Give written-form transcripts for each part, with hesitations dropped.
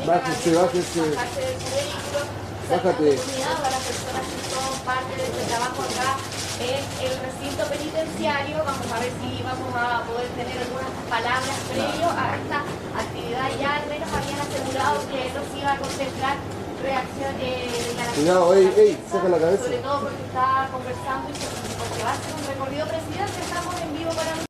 Bájese, bájese. Bajarse de su vehículo. Bájate. Oportunidad para las personas que son parte de este trabajo acá en el recinto penitenciario. Vamos a ver si vamos a poder tener algunas palabras previo a esta actividad. Ya al menos habían asegurado que no se iba a contemplar reacción de la Cuidado, ey, saca la cabeza. sobre todo porque está conversando y porque va a ser un recorrido presidente. Estamos en vivo para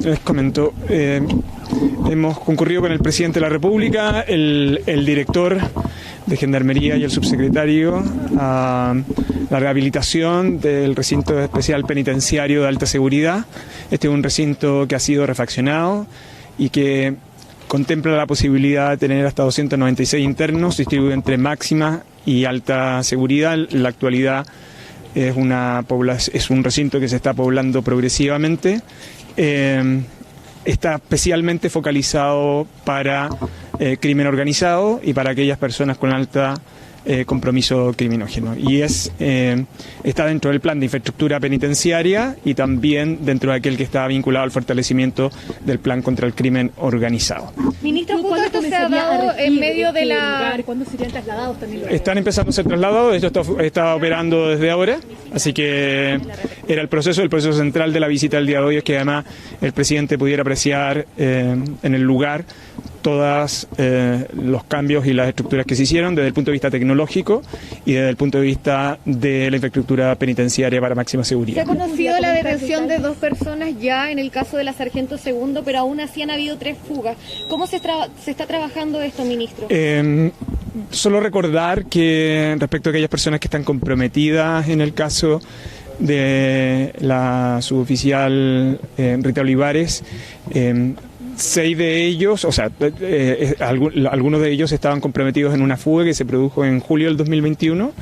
Les comento, hemos concurrido con el presidente de la República, el director de Gendarmería y el subsecretario a la rehabilitación del recinto especial penitenciario de alta seguridad. Este es un recinto que ha sido refaccionado y que contempla la posibilidad de tener hasta 296 internos distribuidos entre máxima y alta seguridad. En la actualidad es un recinto que se está poblando progresivamente. Está especialmente focalizado para crimen organizado y para aquellas personas con alta compromiso criminógeno. Y está dentro del plan de infraestructura penitenciaria y también dentro de aquel que está vinculado al fortalecimiento del plan contra el crimen organizado. Ministro, justo esto se ha dado en medio de la... ¿Cuándo serían trasladados también? Están empezando a ser trasladados, esto está operando desde ahora, así que era el proceso central de la visita del día de hoy, es que además el presidente pudiera apreciar en el lugar todos los cambios y las estructuras que se hicieron desde el punto de vista tecnológico y desde el punto de vista de la infraestructura penitenciaria para máxima Se seguridad. ha conocido la detención de 2 personas ya en el caso de la Sargento Segundo, pero aún así han habido 3 fugas. ¿Cómo se está trabajando esto, ministro? Solo recordar que respecto a aquellas personas que están comprometidas en el caso, de la suboficial Rita Olivares. 6 de ellos, o sea, algunos de ellos estaban comprometidos en una fuga que se produjo en julio del 2021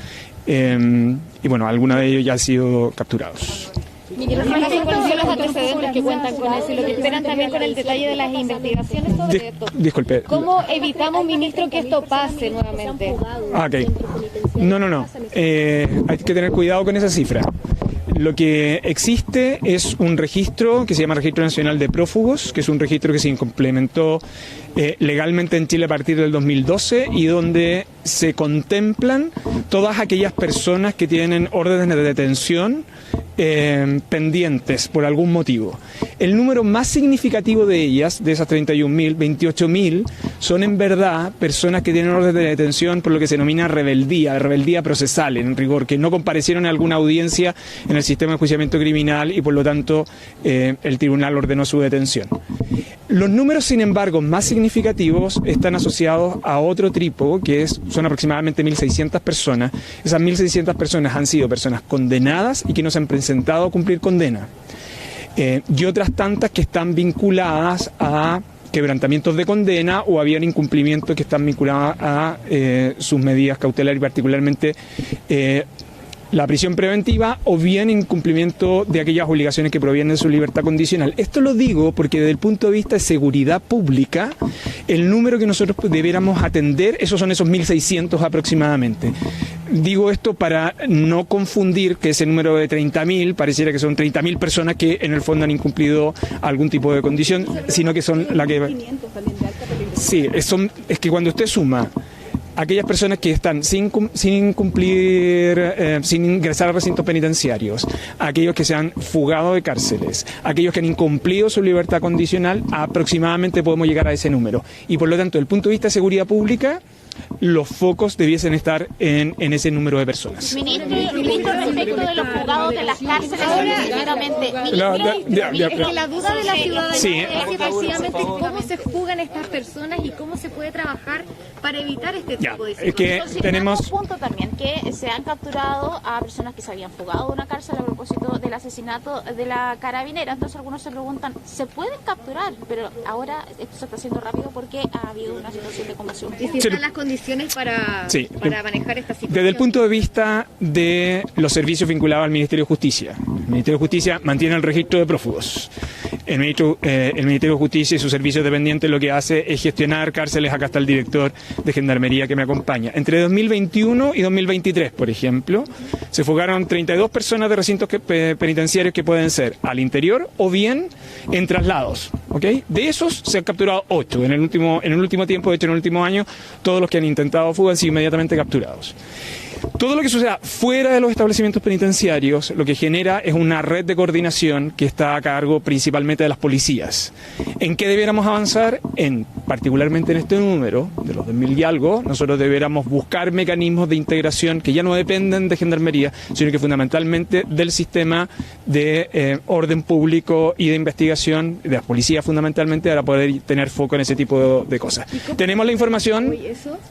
y bueno, algunos de ellos ya han sido capturados. ¿Cuáles son los antecedentes que cuentan con eso y lo que esperan también con el detalle de las investigaciones sobre esto? Disculpe. ¿Cómo evitamos, ministro, que esto pase nuevamente? Ok. No. Hay que tener cuidado con esa cifra. Lo que existe es un registro que se llama Registro Nacional de Prófugos, que es un registro que se implementó legalmente en Chile a partir del 2012 y donde se contemplan todas aquellas personas que tienen órdenes de detención pendientes por algún motivo. El número más significativo de ellas, de esas 31.000, 28.000, son en verdad personas que tienen órdenes de detención por lo que se denomina rebeldía procesal, en rigor, que no comparecieron a alguna audiencia en el sistema de enjuiciamiento criminal y por lo tanto el tribunal ordenó su detención. Los números, sin embargo, más significativos están asociados a otro trípodo, que son aproximadamente 1.600 personas. Esas 1.600 personas han sido personas condenadas y que no se han presentado a cumplir condena. Y otras tantas que están vinculadas a quebrantamientos de condena o habían incumplimientos que están vinculados a sus medidas cautelares y particularmente la prisión preventiva o bien incumplimiento de aquellas obligaciones que provienen de su libertad condicional. Esto lo digo porque desde el punto de vista de seguridad pública, el número que nosotros debiéramos atender, esos 1.600 aproximadamente. Digo esto para no confundir que ese número de 30.000 pareciera que son 30.000 personas que en el fondo han incumplido algún tipo de condición, sino que son la que... Sí, es que cuando usted suma aquellas personas que están sin cumplir, sin ingresar a recintos penitenciarios, aquellos que se han fugado de cárceles, aquellos que han incumplido su libertad condicional, aproximadamente podemos llegar a ese número. Y por lo tanto, desde el punto de vista de seguridad pública, los focos debiesen estar en ese número de personas. Ministro, respecto de los fugados de las cárceles, sinceramente, es que la duda de la ciudadanía es efectivamente cómo se fugan estas personas y cómo se puede trabajar para evitar este tipo de situaciones. Es que tenemos un punto también, que se han capturado a personas que se habían fugado de una cárcel a propósito del asesinato de la carabinera. Entonces algunos se preguntan, ¿se pueden capturar? Pero ahora esto se está haciendo rápido porque ha habido una situación de conmoción. Las condiciones para manejar esta situación. Desde el punto de vista de los servicios vinculados al Ministerio de Justicia, el Ministerio de Justicia mantiene el registro de prófugos. El Ministerio de Justicia y sus servicios dependientes lo que hace es gestionar cárceles. Acá está el director de Gendarmería que me acompaña. Entre 2021 y 2023, por ejemplo, se fugaron 32 personas de recintos penitenciarios que pueden ser al interior o bien en traslados. ¿Okay? De esos se han capturado 8 en el último tiempo, de hecho en el último año, todos los que han intentado fuga han sido inmediatamente capturados. Todo lo que suceda fuera de los establecimientos penitenciarios lo que genera es una red de coordinación que está a cargo principalmente de las policías. ¿En qué debiéramos avanzar? Particularmente en este número, de los 2.000 y algo, nosotros debiéramos buscar mecanismos de integración que ya no dependen de Gendarmería, sino que fundamentalmente del sistema de orden público y de investigación, de las policías fundamentalmente, para poder tener foco en ese tipo de cosas. ¿Tenemos la información?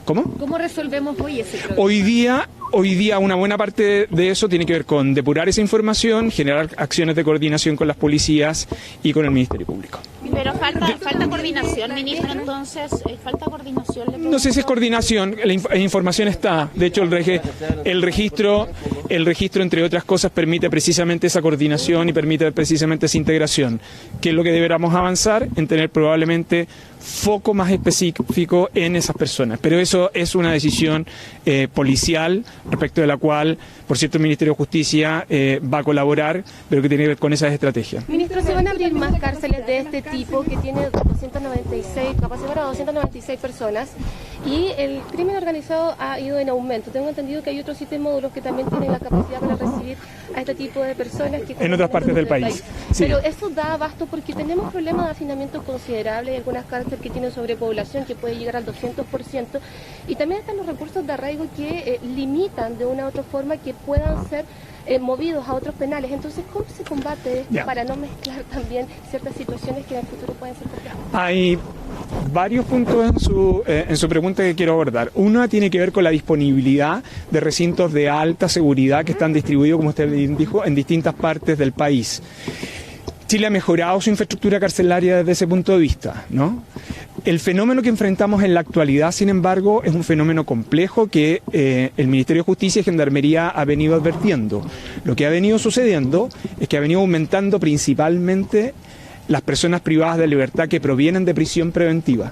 ¿Cómo? ¿Cómo resolvemos hoy ese problema? Hoy día una buena parte de eso tiene que ver con depurar esa información, generar acciones de coordinación con las policías y con el Ministerio Público. Pero falta coordinación, ministro, entonces, falta coordinación. No sé si es coordinación, la información está. De hecho, el registro, entre otras cosas, permite precisamente esa coordinación y permite precisamente esa integración. ¿Qué es lo que deberíamos avanzar? En tener probablemente foco más específico en esas personas. Pero eso es una decisión policial, respecto de la cual, por cierto, el Ministerio de Justicia va a colaborar, pero que tiene que ver con esas estrategias. Ministro, ¿se van a abrir más cárceles de este tipo que tiene 296, capacidad para 296 personas? Y el crimen organizado ha ido en aumento. Tengo entendido que hay otros 7 módulos que también tienen la capacidad para recibir a este tipo de personas. En otras partes del país. Sí. Pero eso da abasto porque tenemos problemas de hacinamiento considerables. Hay algunas cárceles que tienen sobrepoblación que puede llegar al 200%. Y también están los recursos de arraigo que limitan de una u otra forma que puedan ser movidos a otros penales. Entonces, ¿cómo se combate para no mezclar también ciertas situaciones que en el futuro pueden ser complejas? Hay varios puntos en su pregunta que quiero abordar. Una tiene que ver con la disponibilidad de recintos de alta seguridad que están distribuidos, como usted dijo, en distintas partes del país. Chile ha mejorado su infraestructura carcelaria desde ese punto de vista, ¿no? El fenómeno que enfrentamos en la actualidad, sin embargo, es un fenómeno complejo que el Ministerio de Justicia y Gendarmería ha venido advirtiendo. Lo que ha venido sucediendo es que ha venido aumentando principalmente las personas privadas de libertad que provienen de prisión preventiva.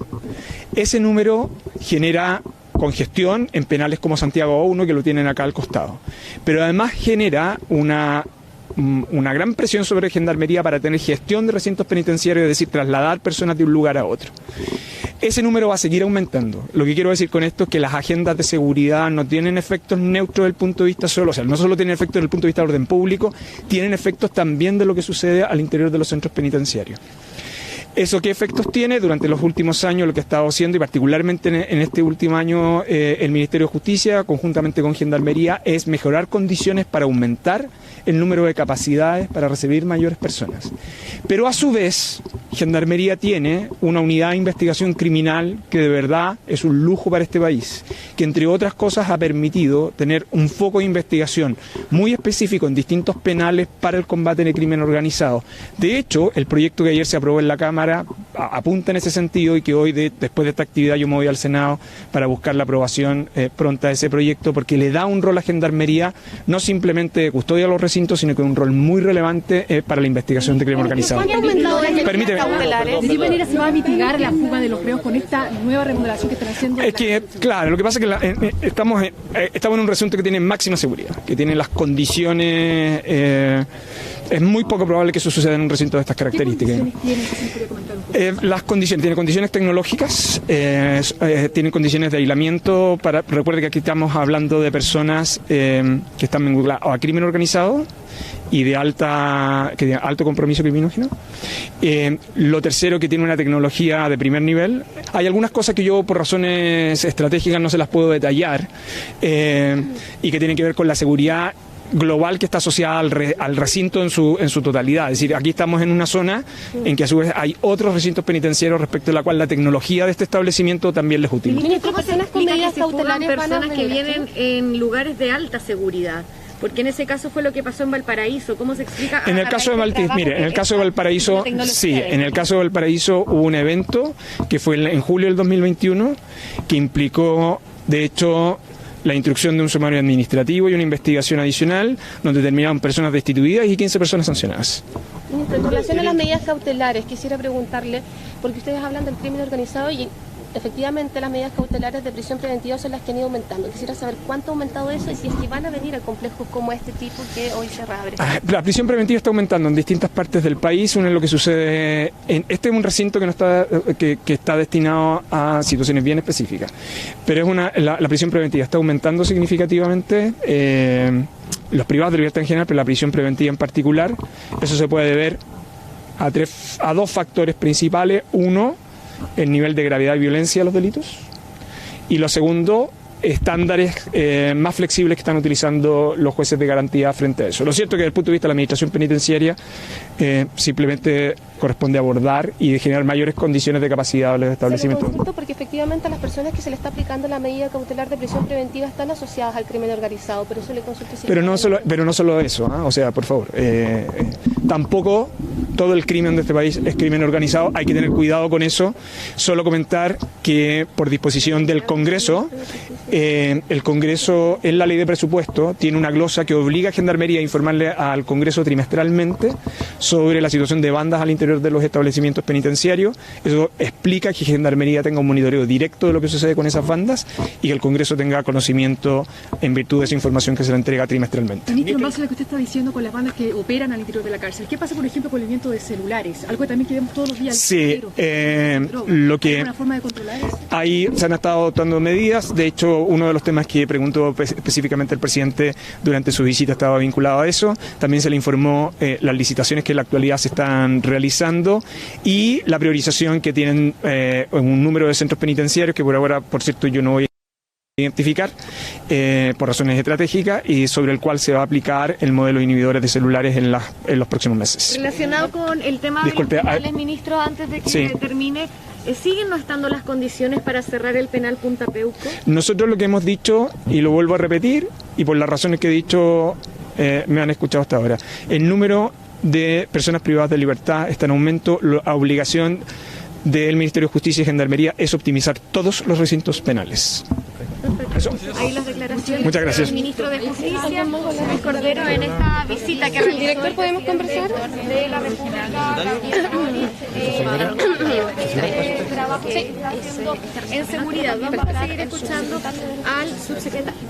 Ese número genera congestión en penales como Santiago 1, que lo tienen acá al costado. Pero además genera una gran presión sobre Gendarmería para tener gestión de recintos penitenciarios, es decir, trasladar personas de un lugar a otro. Ese número va a seguir aumentando. Lo que quiero decir con esto es que las agendas de seguridad no tienen efectos neutros desde el punto de vista solo, o sea, no solo tienen efectos desde el punto de vista del orden público, tienen efectos también de lo que sucede al interior de los centros penitenciarios. ¿Eso qué efectos tiene? Durante los últimos años lo que ha estado haciendo, y particularmente en este último año el Ministerio de Justicia, conjuntamente con Gendarmería, es mejorar condiciones para aumentar el número de capacidades para recibir mayores personas. Pero a su vez, Gendarmería tiene una unidad de investigación criminal que de verdad es un lujo para este país, que entre otras cosas ha permitido tener un foco de investigación muy específico en distintos penales para el combate en el crimen organizado. De hecho, el proyecto que ayer se aprobó en la Cámara apunta en ese sentido, y que hoy, después de esta actividad, yo me voy al Senado para buscar la aprobación pronta de ese proyecto, porque le da un rol a Gendarmería, no simplemente de custodia de los recintos, sino que un rol muy relevante para la investigación de crimen organizado. Permíteme. ¿De qué manera se va a mitigar la fuga de los presos con esta nueva remodelación que están haciendo? Es que, claro, lo que pasa es que estamos en un recinto que tiene máxima seguridad, que tiene las condiciones... es muy poco probable que eso suceda en un recinto de estas características. Las condiciones, tiene condiciones tecnológicas, tienen condiciones de aislamiento. Recuerde que aquí estamos hablando de personas que están vinculadas a crimen organizado y de alto compromiso criminógeno. Lo tercero, que tiene una tecnología de primer nivel. Hay algunas cosas que yo, por razones estratégicas, no se las puedo detallar, y que tienen que ver con la seguridad global que está asociada al recinto en su totalidad. Es decir, aquí estamos en una zona en que a su vez hay otros recintos penitenciarios respecto a la cual la tecnología de este establecimiento también les utiliza. ¿Cómo se explica que se fugan personas que vienen en lugares de alta seguridad? Porque en ese caso fue lo que pasó en Valparaíso. ¿Cómo se explica? En el caso de Valparaíso, sí, en el caso de Valparaíso hubo un evento que fue en julio del 2021 que implicó, de hecho, la instrucción de un sumario administrativo y una investigación adicional donde terminaron personas destituidas y 15 personas sancionadas. Ministro, en relación a las medidas cautelares, quisiera preguntarle, porque ustedes hablan del crimen organizado y efectivamente las medidas cautelares de prisión preventiva son las que han ido aumentando. Quisiera saber cuánto ha aumentado eso y si es que van a venir a complejos como este tipo que hoy se reabre. La prisión preventiva está aumentando en distintas partes del país. Uno es lo que sucede este es un recinto que está destinado a situaciones bien específicas, pero la prisión preventiva está aumentando significativamente. Los privados de libertad en general, pero la prisión preventiva en particular. Eso se puede deber a dos factores principales. Uno, el nivel de gravedad y violencia de los delitos, y lo segundo, estándares más flexibles que están utilizando los jueces de garantía frente a eso. Lo cierto es que desde el punto de vista de la administración penitenciaria simplemente corresponde abordar y generar mayores condiciones de capacidad a los establecimientos. Porque efectivamente a las personas que se le está aplicando la medida cautelar de prisión preventiva están asociadas al crimen organizado, pero eso le consulto. Pero no solo eso, o sea, por favor, tampoco todo el crimen de este país es crimen organizado, hay que tener cuidado con eso. Solo comentar que por disposición del Congreso, el Congreso en la ley de presupuesto tiene una glosa que obliga a Gendarmería a informarle al Congreso trimestralmente sobre la situación de bandas al interior de los establecimientos penitenciarios. Eso explica que Gendarmería tenga un monitoreo directo de lo que sucede con esas bandas y que el Congreso tenga conocimiento en virtud de esa información que se le entrega trimestralmente. Ministro, en base a lo que usted está diciendo con las bandas que operan al interior de la cárcel, ¿qué pasa, por ejemplo, con el movimiento de celulares? Algo también que vemos todos los días. Sí, lo que... ¿Hay alguna forma de controlar eso? Ahí se han estado adoptando medidas. De hecho, uno de los temas que preguntó específicamente el presidente durante su visita estaba vinculado a eso. También se le informó las licitaciones que en la actualidad se están realizando y la priorización que tienen un número de centros penitenciarios que por ahora, por cierto, yo no voy identificar por razones estratégicas y sobre el cual se va a aplicar el modelo de inhibidores de celulares en los próximos meses. Relacionado con el tema de los penales, ministro, antes de que termine, ¿siguen no estando las condiciones para cerrar el penal Punta Peuco? Nosotros lo que hemos dicho, y lo vuelvo a repetir, y por las razones que he dicho me han escuchado hasta ahora, el número de personas privadas de libertad está en aumento. La obligación del Ministerio de Justicia y Gendarmería es optimizar todos los recintos penales. Eso. Ahí las declaraciones Muchas gracias. del ministro de Justicia, Luis Cordero, en esta visita que realizó. Director, ¿podemos conversar? De la República trabajo que está haciendo en seguridad. Vamos a seguir escuchando al subsecretario.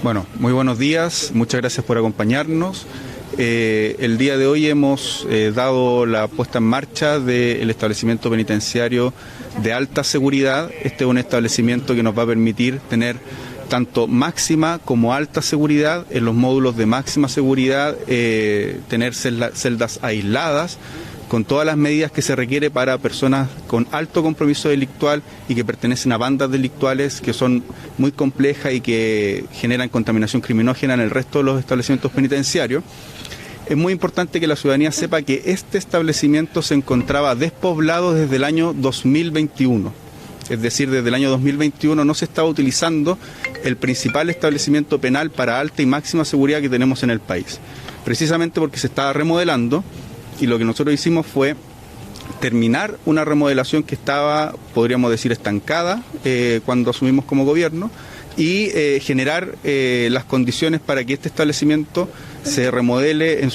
Bueno, muy buenos días, muchas gracias por acompañarnos. El día de hoy hemos dado la puesta en marcha del establecimiento penitenciario de alta seguridad. Este es un establecimiento que nos va a permitir tener tanto máxima como alta seguridad. En los módulos de máxima seguridad, tener celdas aisladas, con todas las medidas que se requiere para personas con alto compromiso delictual y que pertenecen a bandas delictuales que son muy complejas y que generan contaminación criminógena en el resto de los establecimientos penitenciarios. Es muy importante que la ciudadanía sepa que este establecimiento se encontraba despoblado desde el año 2021. Es decir, desde el año 2021 no se estaba utilizando el principal establecimiento penal para alta y máxima seguridad que tenemos en el país. Precisamente porque se estaba remodelando. Y lo que nosotros hicimos fue terminar una remodelación que estaba, podríamos decir, estancada cuando asumimos como gobierno y generar las condiciones para que este establecimiento se remodele en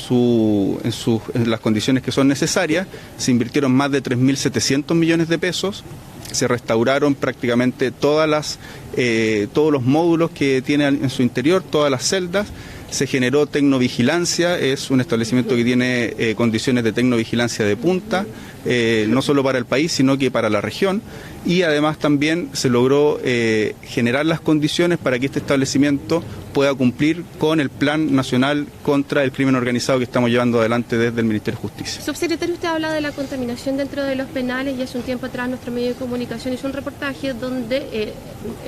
las condiciones que son necesarias. Se invirtieron más de 3.700 millones de pesos. Se restauraron prácticamente todos los módulos que tiene en su interior, todas las celdas. Se generó tecnovigilancia, es un establecimiento que tiene condiciones de tecnovigilancia de punta, no solo para el país, sino que para la región. Y además también se logró generar las condiciones para que este establecimiento pueda cumplir con el Plan Nacional contra el Crimen Organizado que estamos llevando adelante desde el Ministerio de Justicia. Subsecretario, usted habla de la contaminación dentro de los penales y hace un tiempo atrás nuestro medio de comunicación hizo un reportaje donde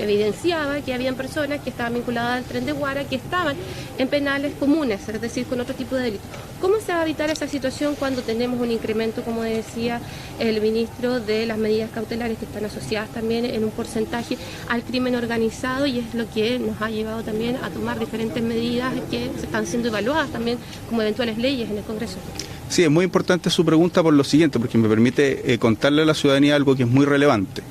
evidenciaba que habían personas que estaban vinculadas al Tren de Guara que estaban en penales comunes, es decir, con otro tipo de delitos. ¿Cómo se va a evitar esa situación cuando tenemos un incremento, como decía el ministro, de las medidas cautelares que están asociadas también en un porcentaje al crimen organizado, y es lo que nos ha llevado también a tomar diferentes medidas que se están siendo evaluadas también como eventuales leyes en el Congreso? Sí, es muy importante su pregunta por lo siguiente, porque me permite contarle a la ciudadanía algo que es muy relevante.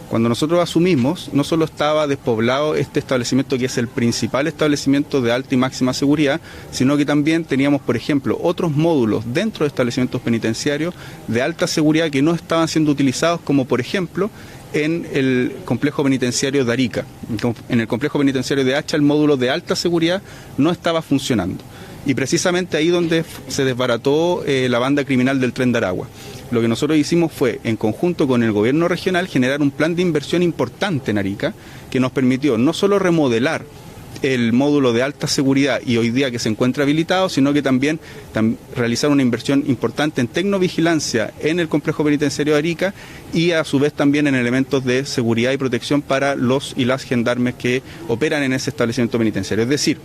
Cuando nosotros asumimos, no solo estaba despoblado este establecimiento que es el principal establecimiento de alta y máxima seguridad, sino que también teníamos, por ejemplo, otros módulos dentro de establecimientos penitenciarios de alta seguridad que no estaban siendo utilizados, como por ejemplo en el complejo penitenciario de Arica. En el complejo penitenciario de Hacha el módulo de alta seguridad no estaba funcionando. Y precisamente ahí donde se desbarató la banda criminal del Tren de Aragua. Lo que nosotros hicimos fue, en conjunto con el gobierno regional, generar un plan de inversión importante en Arica, que nos permitió no solo remodelar el módulo de alta seguridad y hoy día que se encuentra habilitado, sino que también realizar una inversión importante en tecnovigilancia en el complejo penitenciario de Arica y a su vez también en elementos de seguridad y protección para los y las gendarmes que operan en ese establecimiento penitenciario. Es decir,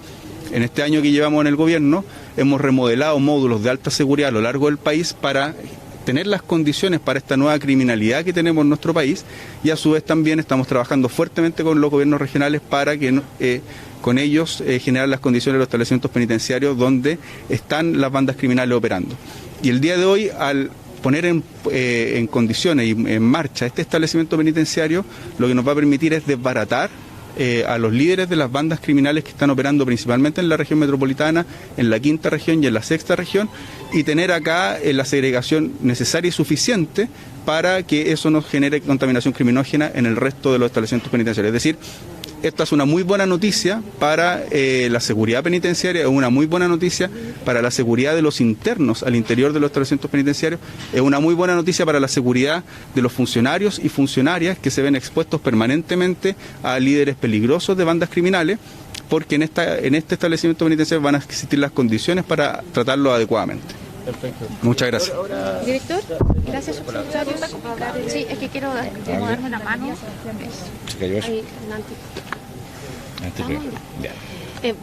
en este año que llevamos en el gobierno hemos remodelado módulos de alta seguridad a lo largo del país para tener las condiciones para esta nueva criminalidad que tenemos en nuestro país, y a su vez también estamos trabajando fuertemente con los gobiernos regionales para que con ellos generar las condiciones de los establecimientos penitenciarios donde están las bandas criminales operando. Y el día de hoy, al poner en condiciones y en marcha este establecimiento penitenciario, lo que nos va a permitir es desbaratar a los líderes de las bandas criminales que están operando principalmente en la región metropolitana, en la quinta región y en la sexta región, y tener acá la segregación necesaria y suficiente para que eso no genere contaminación criminógena en el resto de los establecimientos penitenciarios. Es decir, esta es una muy buena noticia para la seguridad penitenciaria, es una muy buena noticia para la seguridad de los internos al interior de los establecimientos penitenciarios, es una muy buena noticia para la seguridad de los funcionarios y funcionarias que se ven expuestos permanentemente a líderes peligrosos de bandas criminales, porque en este establecimiento penitenciario van a existir las condiciones para tratarlo adecuadamente. Perfecto. Muchas gracias. Director, gracias, subsecretario. Sí, es que quiero darme una mano. Ahí, Nanti.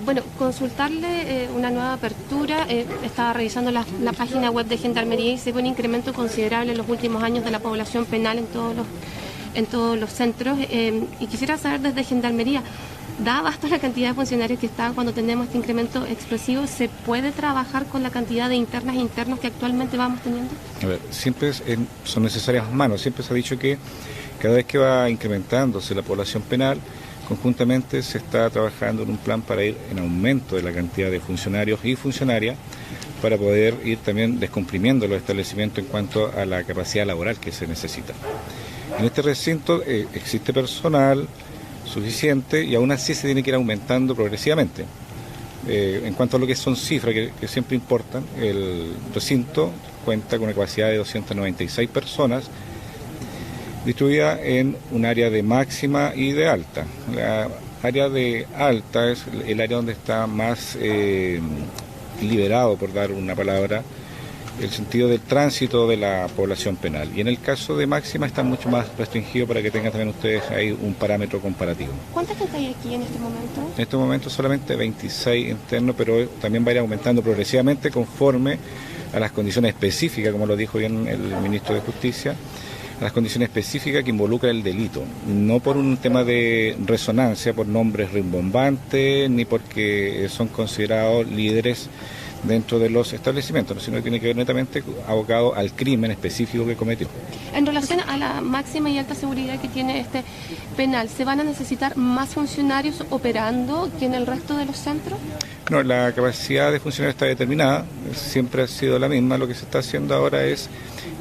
Bueno, consultarle una nueva apertura. Estaba revisando la página web de Gendarmería y se ve un incremento considerable en los últimos años de la población penal en todos los centros. Y quisiera saber desde Gendarmería, ¿da abasto la cantidad de funcionarios que está cuando tenemos este incremento explosivo? ¿Se puede trabajar con la cantidad de internas e internos que actualmente vamos teniendo? A ver, siempre son necesarias manos. Siempre se ha dicho que cada vez que va incrementándose la población penal, conjuntamente se está trabajando en un plan para ir en aumento de la cantidad de funcionarios y funcionarias para poder ir también descomprimiendo los establecimientos en cuanto a la capacidad laboral que se necesita. En este recinto existe personal suficiente y aún así se tiene que ir aumentando progresivamente. En cuanto a lo que son cifras que siempre importan, el recinto cuenta con una capacidad de 296 personas distribuida en un área de máxima y de alta. La área de alta es el área donde está más liberado, por dar una palabra, el sentido del tránsito de la población penal. Y en el caso de máxima está mucho más restringido para que tengan también ustedes ahí un parámetro comparativo. ¿Cuánta gente hay aquí en este momento? En este momento solamente 26 internos, pero también va a ir aumentando progresivamente conforme a las condiciones específicas, como lo dijo bien el ministro de Justicia, a las condiciones específicas que involucra el delito, no por un tema de resonancia, por nombres rimbombantes, ni porque son considerados líderes dentro de los establecimientos, sino que tiene que ver netamente abocado al crimen específico que cometió. En relación a la máxima y alta seguridad que tiene este penal, ¿se van a necesitar más funcionarios operando que en el resto de los centros? No, la capacidad de funcionarios está determinada, siempre ha sido la misma. Lo que se está haciendo ahora es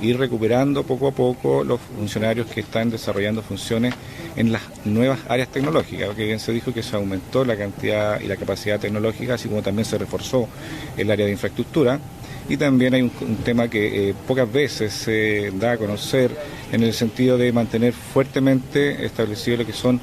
ir recuperando poco a poco los funcionarios que están desarrollando funciones en las nuevas áreas tecnológicas, porque bien se dijo que se aumentó la cantidad y la capacidad tecnológica, así como también se reforzó el área de infraestructura. Y también hay un tema que pocas veces se da a conocer en el sentido de mantener fuertemente establecido lo que son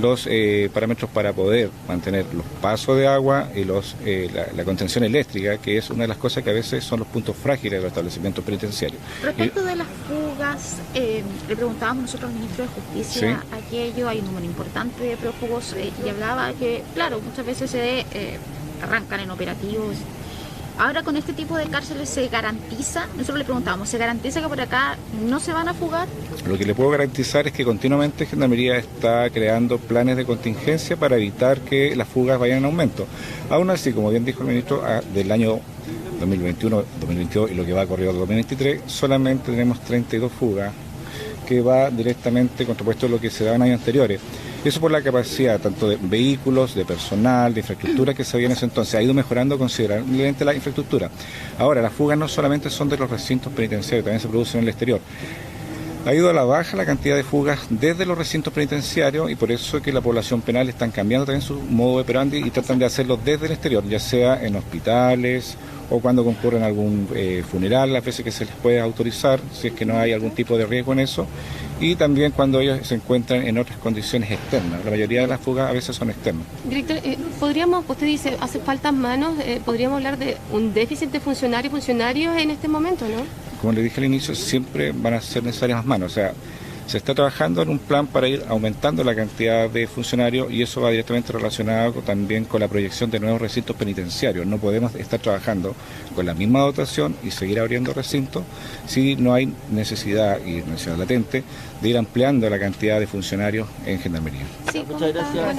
los parámetros para poder mantener los pasos de agua y la contención eléctrica, que es una de las cosas que a veces son los puntos frágiles de los establecimientos penitenciarios. Respecto de las fugas, le preguntábamos nosotros al ministro de Justicia, ¿sí? Aquello, hay un número importante de prófugos y hablaba que, claro, muchas veces se arrancan en operativos. Ahora con este tipo de cárceles se garantiza, nosotros le preguntamos, ¿se garantiza que por acá no se van a fugar? Lo que le puedo garantizar es que continuamente Gendarmería está creando planes de contingencia para evitar que las fugas vayan en aumento. Aún así, como bien dijo el ministro, del año 2021, 2022 y lo que va a correr el 2023, solamente tenemos 32 fugas, que va directamente contrapuesto a lo que se daba en años anteriores. Eso por la capacidad tanto de vehículos, de personal, de infraestructura que se había en ese entonces. Ha ido mejorando considerablemente la infraestructura. Ahora, las fugas no solamente son de los recintos penitenciarios, también se producen en el exterior. Ha ido a la baja la cantidad de fugas desde los recintos penitenciarios y por eso es que la población penal están cambiando también su modo de operandi y tratan de hacerlo desde el exterior, ya sea en hospitales o cuando concurren algún funeral, las veces que se les puede autorizar, si es que no hay algún tipo de riesgo en eso, y también cuando ellos se encuentran en otras condiciones externas. La mayoría de las fugas a veces son externas. Director, usted dice, hace falta manos, podríamos hablar de un déficit de funcionarios en este momento, ¿no? Como le dije al inicio, siempre van a ser necesarias más manos, o sea, se está trabajando en un plan para ir aumentando la cantidad de funcionarios y eso va directamente relacionado también con la proyección de nuevos recintos penitenciarios. No podemos estar trabajando con la misma dotación y seguir abriendo recintos si no hay necesidad latente de ir ampliando la cantidad de funcionarios en Gendarmería. Sí, muchas gracias.